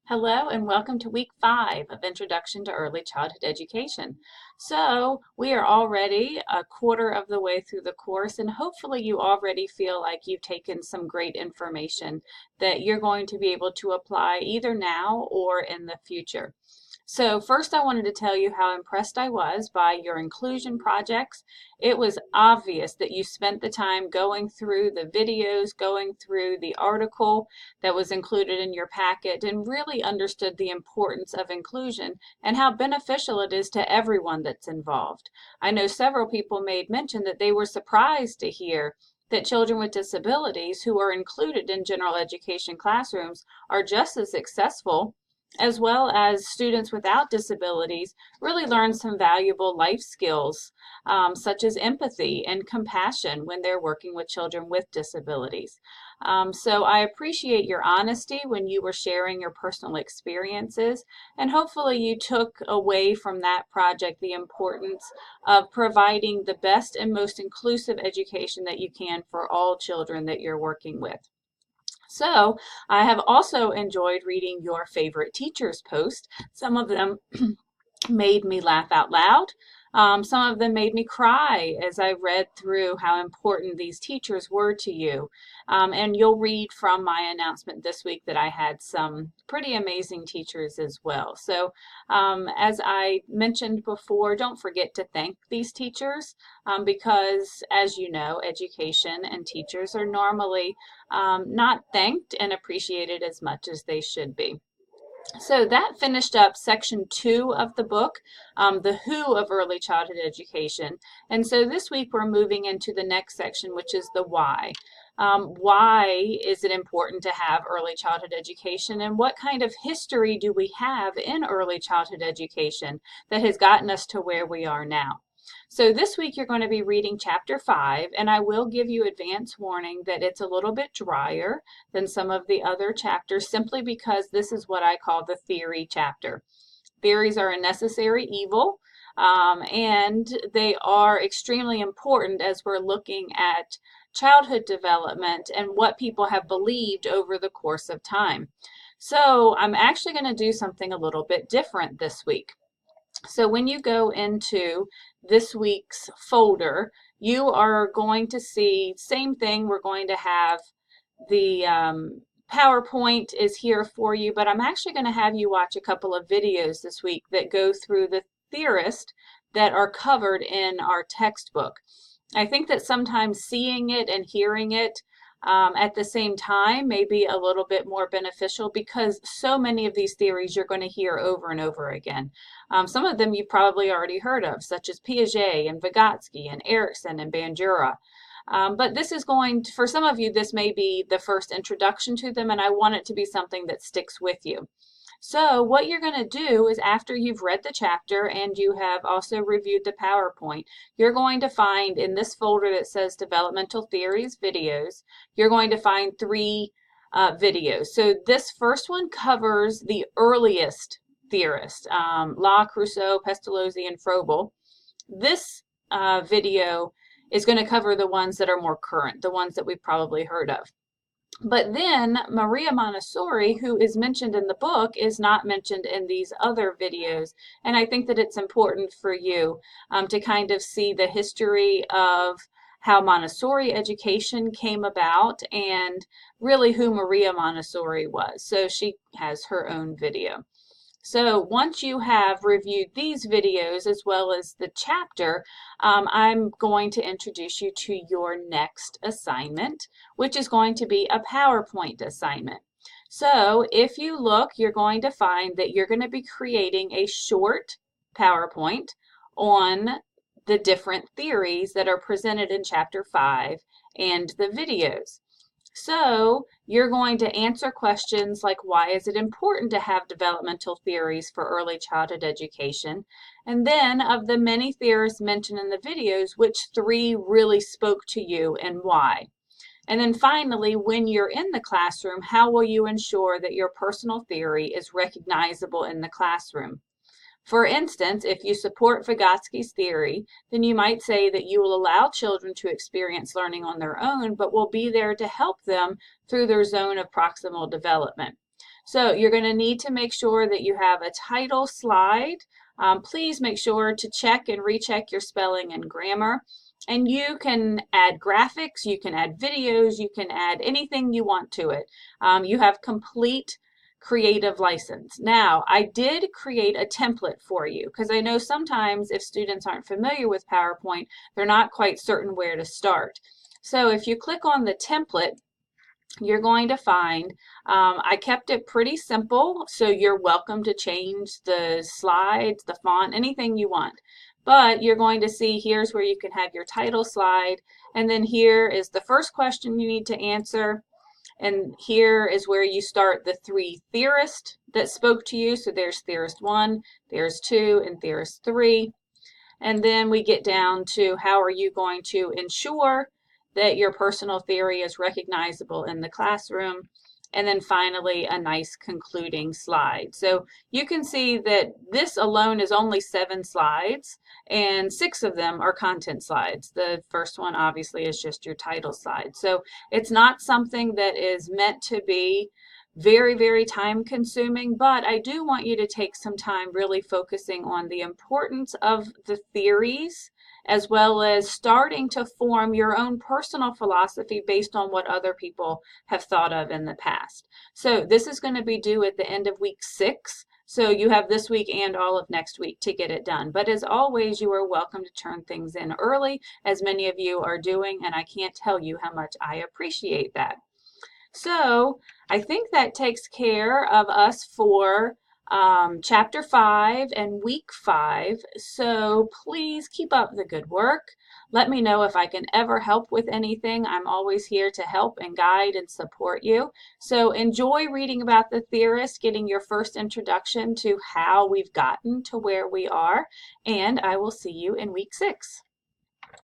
Hello and welcome to week 5 of Introduction to Early Childhood Education. So we are already a quarter of the way through the course, and hopefully you already feel like you've taken some great information that you're going to be able to apply either now or in the future. So first I wanted to tell you how impressed I was by your inclusion projects. It was obvious that you spent the time going through the videos, going through the article that was included in your packet, and really understood the importance of inclusion and how beneficial it is to everyone that's involved. I know several people made mention that they were surprised to hear that children with disabilities who are included in general education classrooms are just as successful as well as students without disabilities really learn some valuable life skills such as empathy and compassion when they're working with children with disabilities. So I appreciate your honesty when you were sharing your personal experiences, and hopefully you took away from that project the importance of providing the best and most inclusive education that you can for all children that you're working with. So I have also enjoyed reading your favorite teachers post. Some of them made me laugh out loud. Some of them made me cry as I read through how important these teachers were to you. And you'll read from my announcement this week that I had some pretty amazing teachers as well. So as I mentioned before, don't forget to thank these teachers because, as you know, education and teachers are normally not thanked and appreciated as much as they should be. So that finished up section 2 of the book, the who of early childhood education. And so this week we're moving into the next section, which is the why. Why is it important to have early childhood education, and what kind of history do we have in early childhood education that has gotten us to where we are now? So this week you're going to be reading chapter 5, and I will give you advance warning that it's a little bit drier than some of the other chapters simply because this is what I call the theory chapter. Theories are a necessary evil, and they are extremely important as we're looking at childhood development and what people have believed over the course of time. So I'm actually going to do something a little bit different this week. So when you go into this week's folder, you are going to see, same thing, we're going to have the PowerPoint is here for you, but I'm actually going to have you watch a couple of videos this week that go through the theorists that are covered in our textbook. I think that sometimes seeing it and hearing it at the same time may be a little bit more beneficial because so many of these theories you're going to hear over and over again. Some of them you've probably already heard of, such as Piaget and Vygotsky and Erickson and Bandura. But this is going to, for some of you, this may be the first introduction to them, and I want it to be something that sticks with you. So what you're going to do is after you've read the chapter and you have also reviewed the PowerPoint, you're going to find in this folder that says Developmental Theories Videos, you're going to find 3 videos. So this first one covers the earliest theorists, Locke, Rousseau, Pestalozzi, and Froebel. This video is going to cover the ones that are more current, the ones that we've probably heard of. But then Maria Montessori, who is mentioned in the book, is not mentioned in these other videos. And I think that it's important for you to kind of see the history of how Montessori education came about and really who Maria Montessori was. So she has her own video. So once you have reviewed these videos as well as the chapter, I'm going to introduce you to your next assignment, which is going to be a PowerPoint assignment. So if you look, you're going to find that you're going to be creating a short PowerPoint on the different theories that are presented in chapter 5 and the videos. So you're going to answer questions like, why is it important to have developmental theories for early childhood education? And then of the many theorists mentioned in the videos, which 3 really spoke to you and why? And then finally, when you're in the classroom, how will you ensure that your personal theory is recognizable in the classroom? For instance, if you support Vygotsky's theory, then you might say that you will allow children to experience learning on their own, but will be there to help them through their zone of proximal development. So you're going to need to make sure that you have a title slide. Please make sure to check and recheck your spelling and grammar. And you can add graphics, you can add videos, you can add anything you want to it. You have complete creative license. Now, I did create a template for you because I know sometimes if students aren't familiar with PowerPoint, they're not quite certain where to start. So if you click on the template, you're going to find, I kept it pretty simple, so you're welcome to change the slides, the font, anything you want. But you're going to see here's where you can have your title slide, and then here is the first question you need to answer, and here is where you start the 3 theorists that spoke to you. So there's theorist 1, theorist 2, and theorist 3. And then we get down to how are you going to ensure that your personal theory is recognizable in the classroom. And then finally, a nice concluding slide. So you can see that this alone is only 7 slides, and 6 of them are content slides. The first one obviously is just your title slide. So it's not something that is meant to be very, very time consuming, but I do want you to take some time really focusing on the importance of the theories, as well as starting to form your own personal philosophy based on what other people have thought of in the past. So this is going to be due at the end of week 6. So you have this week and all of next week to get it done. But as always, you are welcome to turn things in early, as many of you are doing, and I can't tell you how much I appreciate that. So I think that takes care of us for chapter 5 and week 5. So please keep up the good work. Let me know if I can ever help with anything. I'm always here to help and guide and support you. So enjoy reading about the theorists, getting your first introduction to how we've gotten to where we are, and I will see you in week 6.